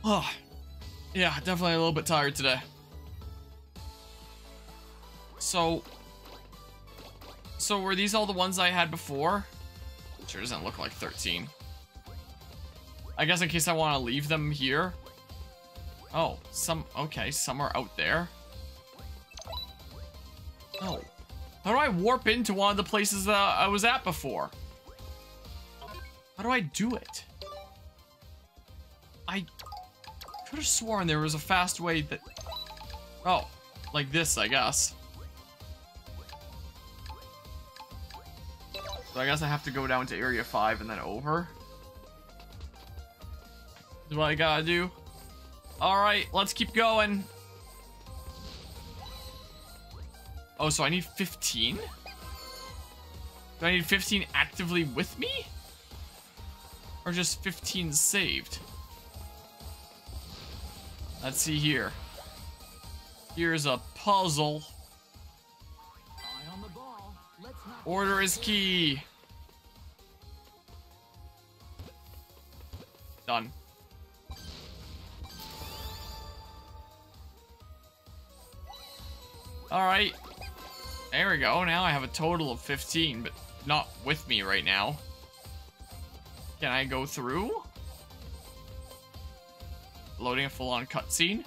Oh, yeah, definitely a little bit tired today. So were these all the ones I had before? Sure doesn't look like 13. I guess in case I want to leave them here. Oh, okay, some are out there. Oh. How do I warp into one of the places that I was at before? How do I do it? I could have sworn there was a fast way that... Oh, like this, I guess. So I guess I have to go down to Area 5 and then over. Is what I gotta do. Alright, let's keep going. Oh, so I need 15? Do I need 15 actively with me? Or just 15 saved? Let's see here. Here's a puzzle. Order is key. Done. Alright. There we go. Now I have a total of 15, but not with me right now. Can I go through? Loading a full-on cutscene.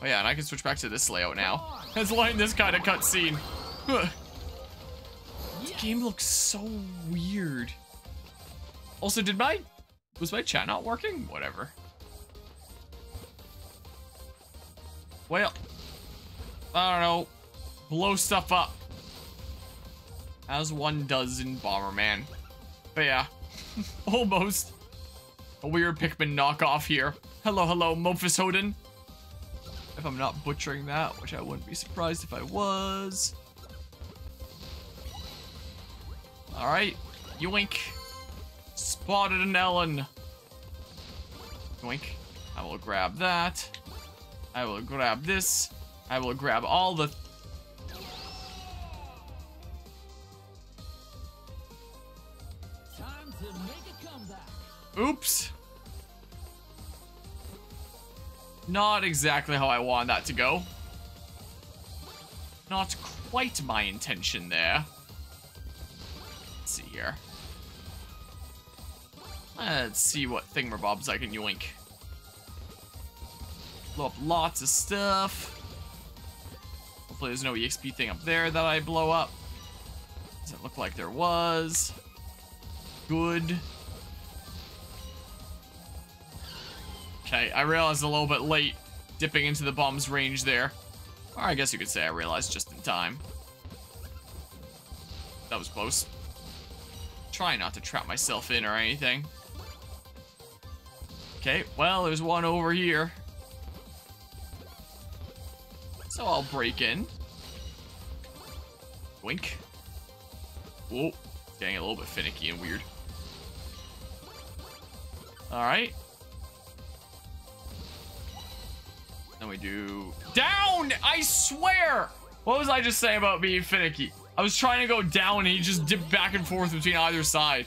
Oh yeah, and I can switch back to this layout now. It's like this kind of cutscene. This game looks so weird. Also, was my chat not working? Whatever. Well, I don't know. Blow stuff up. As one does in Bomberman. But yeah. Almost. A weird Pikmin knockoff here. Hello, hello, Mofus Hoden. If I'm not butchering that, which I wouldn't be surprised if I was. Alright. Yoink. Spotted an Ellen. Yoink. I will grab that. I will grab this. I will grab all the... Time to make a comeback. Oops. Not exactly how I want that to go. Not quite my intention there. Let's see here. Let's see what thingamabobs I can yoink. Blow up lots of stuff. Hopefully there's no EXP thing up there that I blow up. Doesn't look like there was. Good. Okay, I realized a little bit late dipping into the bomb's range there. Or I guess you could say I realized just in time. That was close. Try not to trap myself in or anything. Okay, well, there's one over here. So I'll break in. Wink. Whoa. It's getting a little bit finicky and weird. Alright. Then we do... Down! I swear! What was I just saying about being finicky? I was trying to go down and he just dipped back and forth between either side.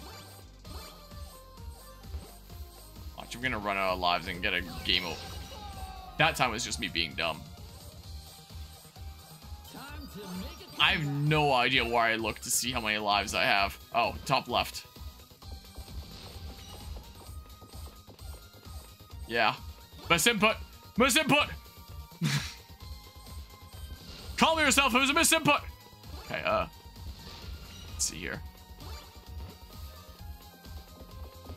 Watch, I'm gonna run out of lives and get a game over. That time was just me being dumb. I have no idea where I look to see how many lives I have. Oh, top left. Yeah. Misinput! Misinput! Calm yourself, it was a misinput! Okay, let's see here.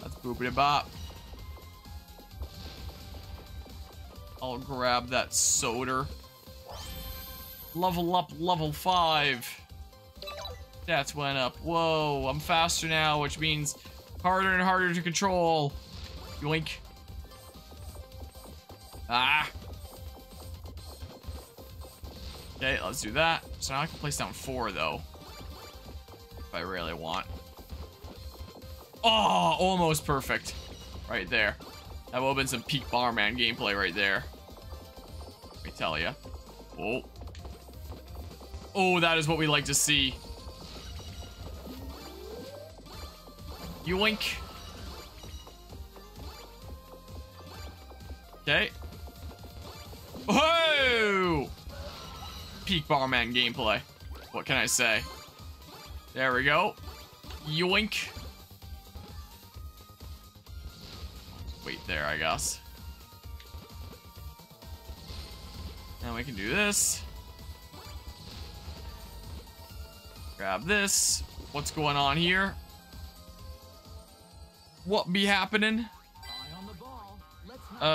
That's boopity bop. I'll grab that soda. Level up, level 5. Stats went up. Whoa, I'm faster now, which means harder and harder to control. Yoink. Ah. Okay, let's do that. So now I can place down 4, though. If I really want. Oh, almost perfect. Right there. That would have been some peak Bomberman gameplay right there. Let me tell ya. Oh. Oh, that is what we like to see. Yoink. Okay. Whoa! Peak Bomberman gameplay. What can I say? There we go. Yoink. Wait there, I guess. Now we can do this. Grab this. What's going on here? What be happening?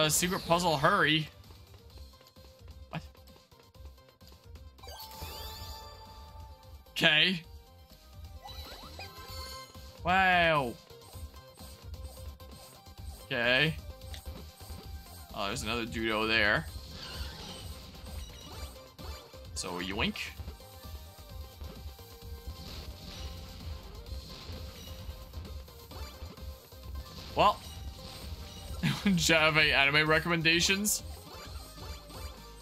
Secret puzzle, hurry. What? Okay. Wow. Okay. Oh, there's another Dudo there. So, yoink. Well, do you have any anime recommendations?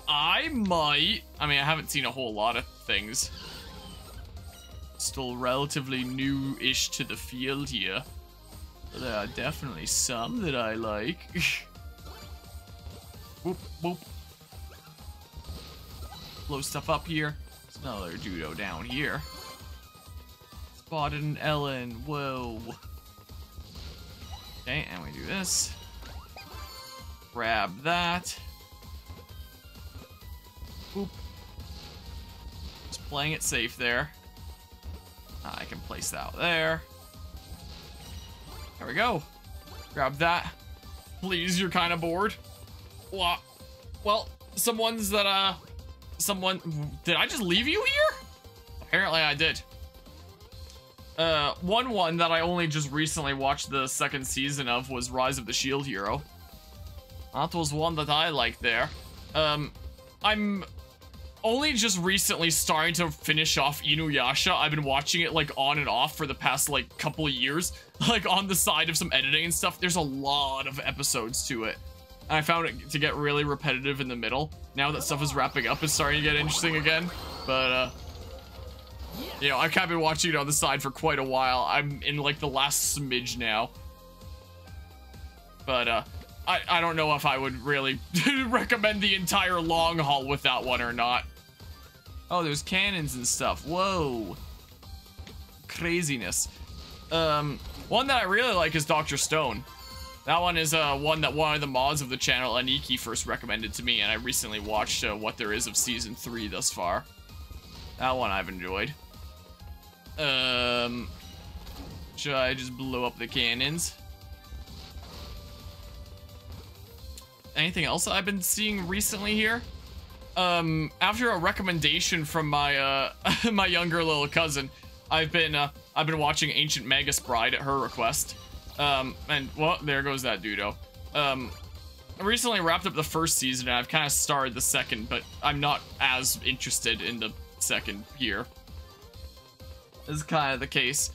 I might. I mean, I haven't seen a whole lot of things. Still relatively new-ish to the field here. But there are definitely some that I like. Boop, boop. Blow stuff up here. There's another Dudo down here. Spotted an Ellen. Whoa. Okay, and we do this. Grab that. Boop. Just playing it safe there. I can place that there. There we go. Grab that. Please, you're kind of bored. Well, some ones that, did I just leave you here? Apparently I did. One that I only just recently watched the second season of was Rise of the Shield Hero. That was one that I liked there. I'm only just recently starting to finish off Inuyasha. I've been watching it like on and off for the past like couple of years, like on the side of some editing and stuff. There's a lot of episodes to it. And I found it to get really repetitive in the middle. Now that stuff is wrapping up, it's starting to get interesting again. But, you know, I've kind of been watching it on the side for quite a while. I'm in like the last smidge now. But, I don't know if I would really recommend the entire long haul with that one or not. Oh, there's cannons and stuff. Whoa. Craziness. One that I really like is Dr. Stone. That one is one that one of the mods of the channel, Aniki, first recommended to me, and I recently watched what there is of Season 3 thus far. That one I've enjoyed. Should I just blow up the cannons? Anything else I've been seeing recently here? After a recommendation from my my younger little cousin, I've been watching Ancient Magus Bride at her request. And well, there goes that Dudo. I recently wrapped up the first season and I've kind of started the second, but I'm not as interested in the second here. This is kind of the case.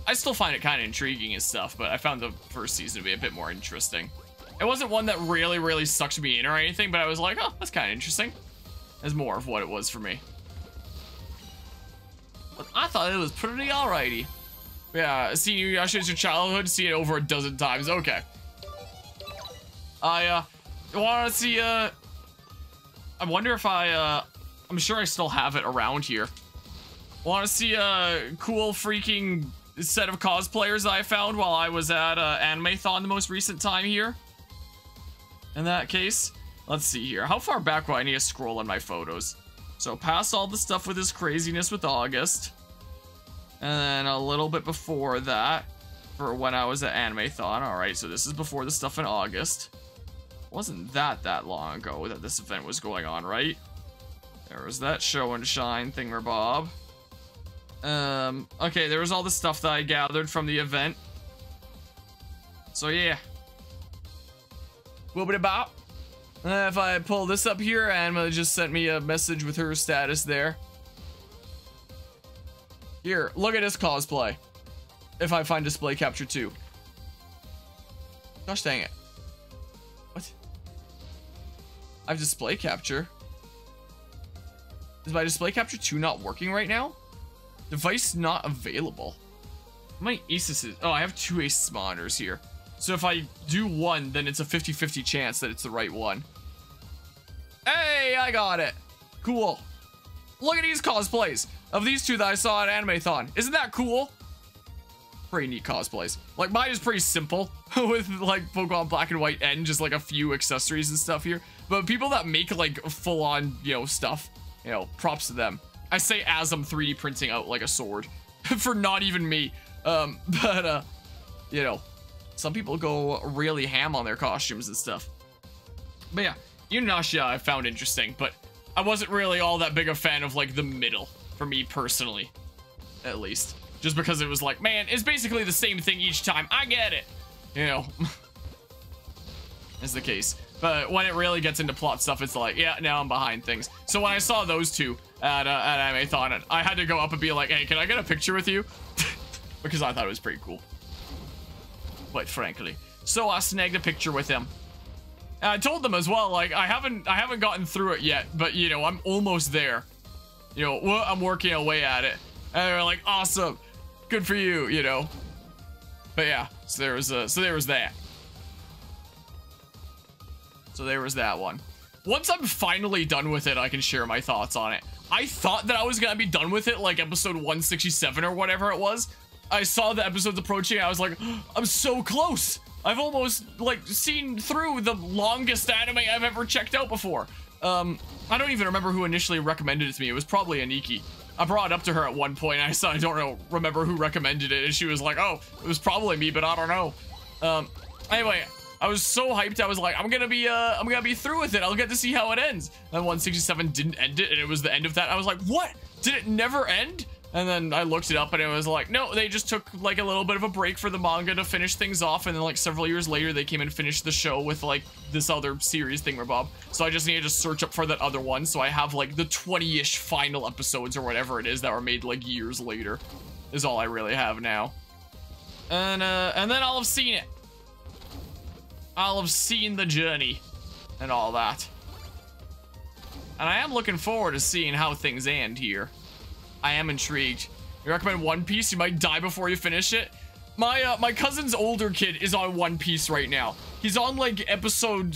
I still find it kind of intriguing and stuff, but I found the first season to be a bit more interesting. It wasn't one that really sucked me in or anything, but I was like, oh, that's kind of interesting. That's more of what it was for me. But I thought it was pretty alrighty. Yeah, seeing Inuyasha as your childhood, see it over a dozen times. Okay. I want to see, I wonder if I'm sure I still have it around here. Want to see a cool freaking set of cosplayers I found while I was at Animathon the most recent time here? In that case, let's see here. How far back will I need to scroll in my photos? So past all the stuff with his craziness with August. And then a little bit before that for when I was at Animathon. Alright, so this is before the stuff in August. Wasn't that long ago that this event was going on, right? There was that show and shine thingamabob. Okay, there was all the stuff that I gathered from the event. So yeah. Whoopity-bop. If I pull this up here, Anima just sent me a message with her status there. Here, look at this cosplay. If I find display capture 2. Gosh dang it. What? I have display capture. Is my display capture 2 not working right now? Device not available. How many aces? Oh, I have 2 aces monitors here. So if I do one, then it's a 50-50 chance that it's the right one. Hey, I got it. Cool. Look at these cosplays of these two that I saw at Animathon. Isn't that cool? Pretty neat cosplays. Like, mine is pretty simple with like Pokemon Black and White and just like a few accessories and stuff here. But people that make like full-on, you know, stuff, you know, props to them. I say as I'm 3D printing out like a sword for not even me. You know, some people go really ham on their costumes and stuff. But yeah, Inuyasha I found interesting, but I wasn't really all that big a fan of like the middle for me personally, at least. Just because it was like, man, it's basically the same thing each time. I get it, you know, is the case. But when it really gets into plot stuff, it's like, yeah, now I'm behind things. So when I saw those two at Animathon, I had to go up and be like, hey, can I get a picture with you? Because I thought it was pretty cool, quite frankly. So I snagged a picture with him. And I told them as well, like, I haven't gotten through it yet, but you know, I'm almost there. You know, well, I'm working away at it. And they're like, awesome, good for you, you know. But yeah, so there was that. So there was that one. Once I'm finally done with it, I can share my thoughts on it. I thought that I was gonna be done with it like episode 167 or whatever it was. I saw the episodes approaching, I was like, I'm so close. I've almost like seen through the longest anime I've ever checked out before. I don't even remember who initially recommended it to me. It was probably Aniki. I brought it up to her at one point, and I don't remember who recommended it, and she was like, oh, it was probably me, but I don't know. Anyway, I was so hyped, I was like, I'm gonna be through with it. I'll get to see how it ends. And 167 didn't end it, and it was the end of that. I was like, what? Did it never end? And then I looked it up, and it was like, no, they just took like a little bit of a break for the manga to finish things off, and then like several years later, they came and finished the show with like this other series thingamabob. So I just needed to search up for that other one, so I have like the 20-ish final episodes or whatever it is that were made like years later, is all I really have now. And then I'll have seen it. I'll have seen the journey and all that. And I am looking forward to seeing how things end here. I am intrigued. You recommend One Piece? You might die before you finish it. My cousin's older kid is on One Piece right now. He's on like episode,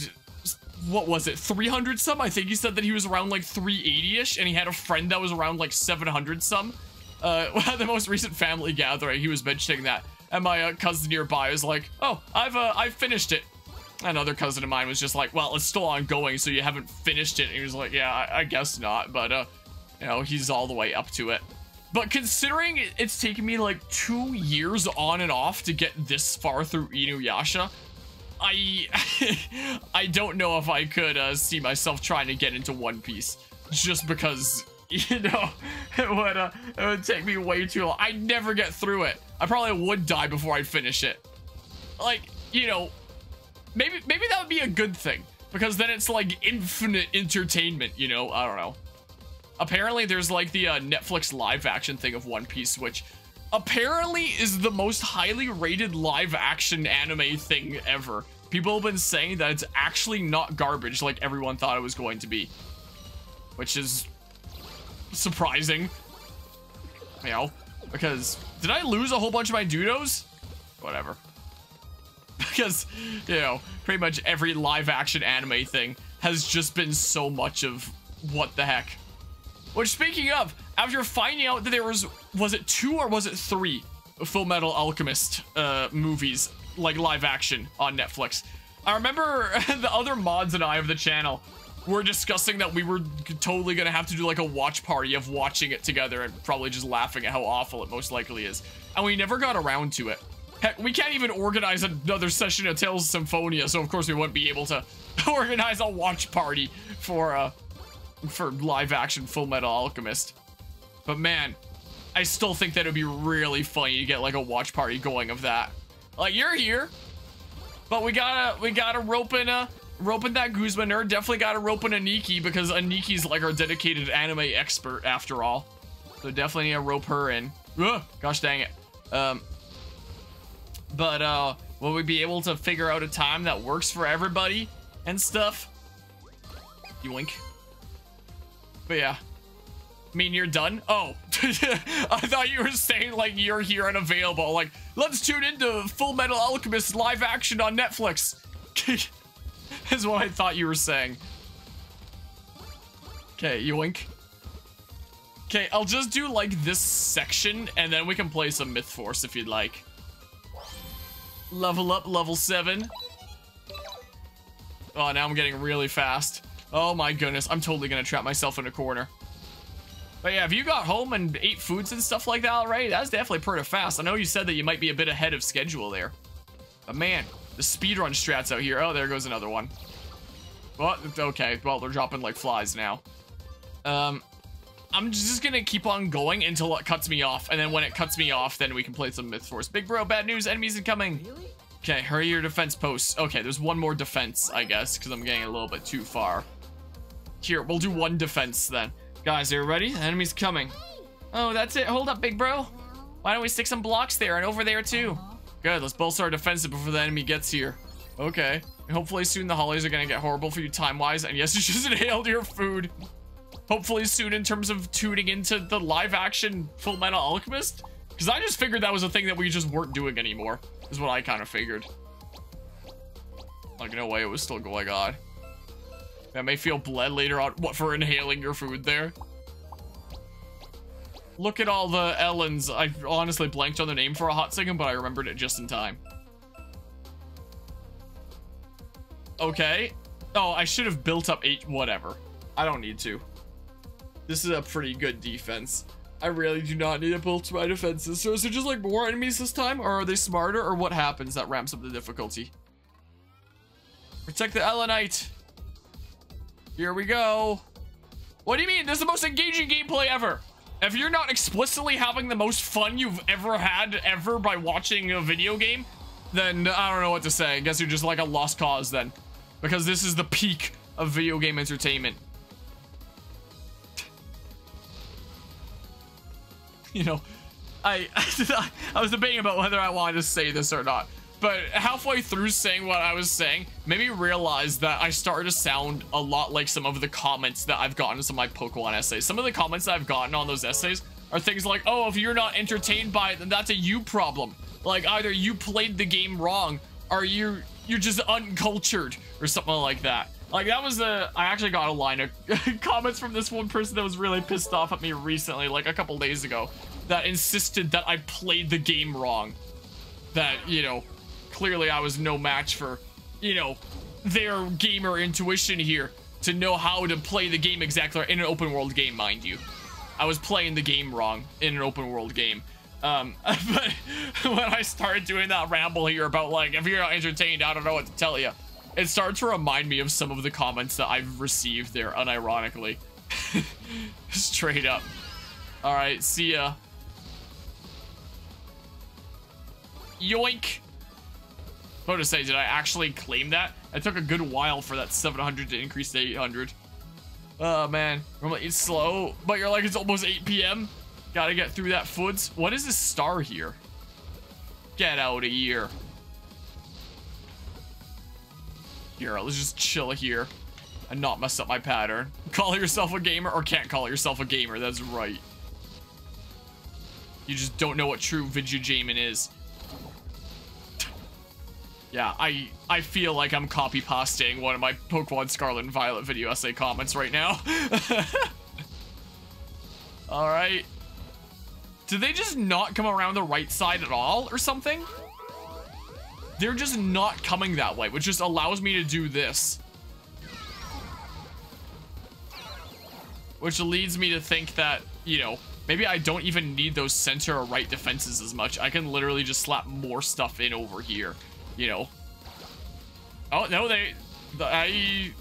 what was it, 300 some? I think he said that he was around like 380-ish, and he had a friend that was around like 700 some. At the most recent family gathering, he was mentioning that, and my cousin nearby was like, "Oh, I've finished it." Another cousin of mine was just like, "Well, it's still ongoing, so you haven't finished it." And he was like, "Yeah, I guess not," but you know, he's all the way up to it. But considering it's taken me like 2 years on and off to get this far through Inuyasha, I don't know if I could see myself trying to get into One Piece, just because, you know, it would take me way too long. I'd never get through it. I probably would die before I'd finish it. Like, you know, maybe that would be a good thing, because then it's like infinite entertainment, you know? I don't know. Apparently there's like the Netflix live action thing of One Piece, which apparently is the most highly rated live action anime thing ever. People have been saying that it's actually not garbage like everyone thought it was going to be, which is surprising, you know, because did I lose a whole bunch of my doodles? Whatever. Because, you know, pretty much every live action anime thing has just been so much of what the heck. Which, speaking of, after finding out that there was it 2 or was it 3 Full Metal Alchemist movies, like live action on Netflix, I remember the other mods and I of the channel were discussing that we were totally gonna have to do like a watch party of watching it together and probably just laughing at how awful it most likely is. And we never got around to it. Heck, we can't even organize another session of Tales of Symphonia, so of course we wouldn't be able to organize a watch party for live action Full Metal Alchemist. But man, I still think that it'd be really funny to get like a watch party going of that. Like, you're here, but we gotta rope in that Guzman nerd. Definitely gotta rope in Aniki, because Aniki's like our dedicated anime expert after all. So definitely need to rope her in. Ugh, gosh dang it. But will we be able to figure out a time that works for everybody and stuff? Yoink. But yeah, Mean you're done? Oh, I thought you were saying like you're here and available. Like, let's tune into Full Metal Alchemist live action on Netflix. Is what I thought you were saying. Okay, yoink. Okay, I'll just do like this section and then we can play some Myth Force if you'd like. Level up, level 7. Oh, now I'm getting really fast. Oh my goodness, I'm totally gonna trap myself in a corner. But yeah, if you got home and ate foods and stuff like that already, that's definitely pretty fast. I know you said that you might be a bit ahead of schedule there. But man, the speedrun strats out here. Oh, there goes another one. Well, okay, well, they're dropping like flies now. I'm just gonna keep on going until it cuts me off. And then when it cuts me off, then we can play some Myth Force. Big bro, bad news, enemies incoming. Really? Okay, hurry your defense posts. Okay, there's one more defense, I guess, because I'm getting a little bit too far. Here, we'll do one defense then. Guys, are you ready? The enemy's coming. Oh, that's it. Hold up, big bro. Why don't we stick some blocks there and over there too? Good, let's bolster our defenses before the enemy gets here. Okay. And hopefully soon the holidays are gonna get horrible for you time-wise. And yes, you just inhaled your food. Hopefully soon in terms of tuning into the live-action Full Metal Alchemist. Because I just figured that was a thing that we just weren't doing anymore. Is what I kind of figured. Like, no way it was still going on. I may feel bled later on. What, for inhaling your food there? Look at all the Ellens. I honestly blanked on the name for a hot second, but I remembered it just in time. Okay. Oh, I should have built up 8. Whatever. I don't need to. This is a pretty good defense. I really do not need to build my defenses. So is it just like more enemies this time? Or are they smarter? Or what happens that ramps up the difficulty? Protect the Ellenite. Here we go. What do you mean? This is the most engaging gameplay ever. If you're not explicitly having the most fun you've ever had ever by watching a video game, then I don't know what to say. I guess you're just like a lost cause then. Because this is the peak of video game entertainment. You know, I was debating about whether I wanted to say this or not. But halfway through saying what I was saying, made me realize that I started to sound a lot like some of the comments that I've gotten in some of my Pokemon essays. Some of the comments that I've gotten on those essays are things like, oh, if you're not entertained by it, then that's a you problem. Like, either you played the game wrong, or you're just uncultured, or something like that. Like, that was I actually got a line of comments from this one person that was really pissed off at me recently, like a couple days ago, that insisted that I played the game wrong. That, you know, clearly I was no match for, you know, their gamer intuition here to know how to play the game exactly in an open world game, mind you. I was playing the game wrong in an open world game. But when I started doing that ramble here about, like, if you're not entertained, I don't know what to tell you, it started to remind me of some of the comments that I've received there, unironically. Straight up. Alright, see ya. Yoink. What to say, did I actually claim that? It took a good while for that 700 to increase to 800. Oh, man. It's slow, but you're like, it's almost 8 p.m. Gotta get through that foods. What is this star here? Get out of here. Here, let's just chill here and not mess up my pattern. Call yourself a gamer or can't call yourself a gamer. That's right. You just don't know what true video gaming is. Yeah, I feel like I'm copy pasting one of my Pokemon Scarlet and Violet video essay comments right now. Alright. Did they just not come around the right side at all or something? They're just not coming that way, which just allows me to do this. Which leads me to think that, you know, maybe I don't even need those center or right defenses as much. I can literally just slap more stuff in over here, you know. Oh, no, I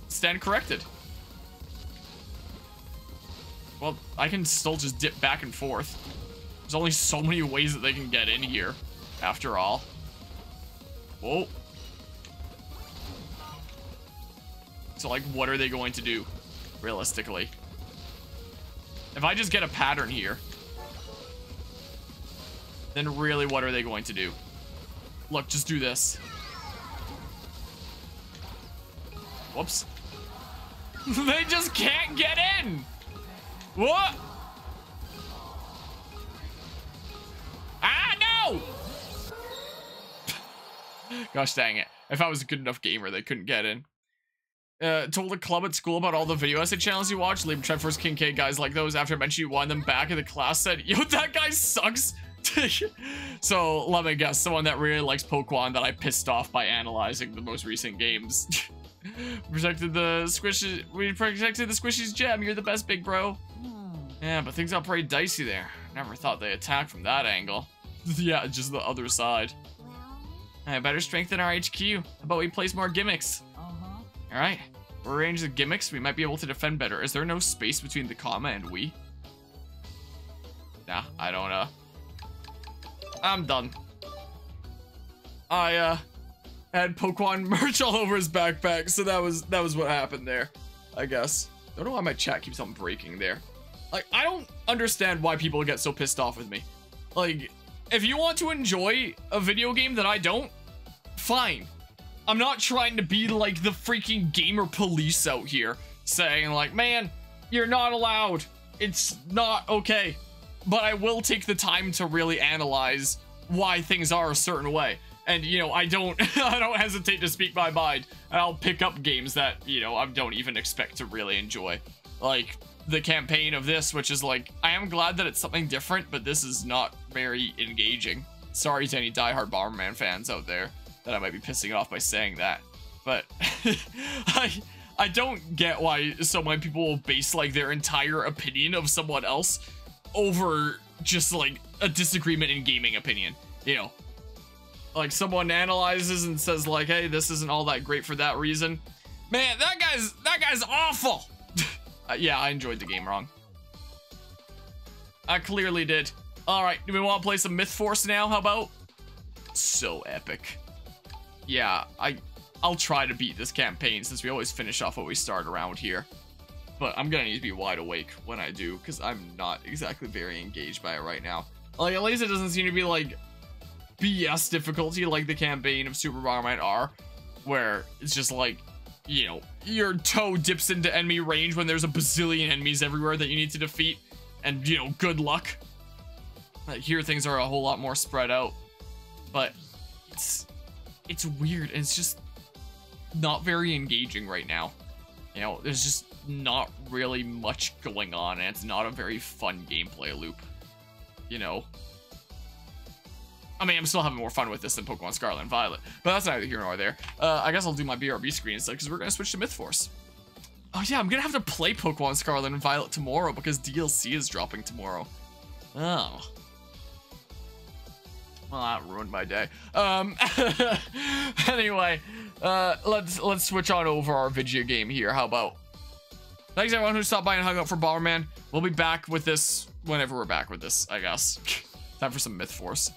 stand corrected. Well, I can still just dip back and forth. There's only so many ways that they can get in here, after all. Whoa. So, like, what are they going to do, realistically? If I just get a pattern here, then really what are they going to do? Look, just do this. Whoops. They just can't get in! What? Ah, no! Gosh dang it. If I was a good enough gamer, they couldn't get in. Told a club at school about all the video essay channels you watch. Liam Trevors, King K, guys like those. After I mentioned you won them back in the class said, yo, that guy sucks. So let me guess, someone that really likes Pokemon that I pissed off by analyzing the most recent games. Protected the squishes. We protected the squishies gem. You're the best, big bro. Yeah, but things got pretty dicey there. Never thought they attacked from that angle. Yeah, just the other side. I better strengthen our HQ. How about we place more gimmicks? Alright, rearrange the gimmicks. We might be able to defend better. Is there no space between the comma and we? Nah, I don't know. I'm done. I had Pokemon merch all over his backpack, so that was what happened there, I guess. Don't know why my chat keeps on breaking there. Like, I don't understand why people get so pissed off with me. Like, if you want to enjoy a video game that I don't, fine. I'm not trying to be like the freaking gamer police out here saying like, man, you're not allowed. It's not okay. But I will take the time to really analyze why things are a certain way. And, you know, I don't hesitate to speak my mind. And I'll pick up games that, you know, I don't even expect to really enjoy. Like the campaign of this, which is like, I am glad that it's something different, but this is not very engaging. Sorry to any diehard Bomberman fans out there that I might be pissing off by saying that. But I don't get why so many people will base like their entire opinion of someone else over just like a disagreement in gaming opinion. You know, like someone analyzes and says like, hey, this isn't all that great for that reason. Man, that guy's awful. Yeah, I enjoyed the game wrong. I clearly did. All right, do we want to play some Myth Force now? How about? So epic. Yeah, I'll try to beat this campaign since we always finish off what we start around here. But I'm gonna need to be wide awake when I do, because I'm not exactly very engaged by it right now. Like, at least it doesn't seem to be like BS difficulty like the campaign of Super Bomberman R, where it's just like, you know, your toe dips into enemy range when there's a bazillion enemies everywhere that you need to defeat, and, you know, good luck. Like, here things are a whole lot more spread out, but it's weird, and it's just not very engaging right now. You know, there's just not really much going on, and it's not a very fun gameplay loop. You know? I mean, I'm still having more fun with this than Pokemon Scarlet and Violet, but that's neither here nor there. I guess I'll do my BRB screen instead, because we're going to switch to Myth Force. Oh yeah, I'm going to have to play Pokemon Scarlet and Violet tomorrow, because DLC is dropping tomorrow. Oh. Well, that ruined my day. Anyway, let's switch on over our video game here. How about? Thanks everyone who stopped by and hung out for Bomberman. We'll be back with this whenever we're back with this, I guess. Time for some Myth Force.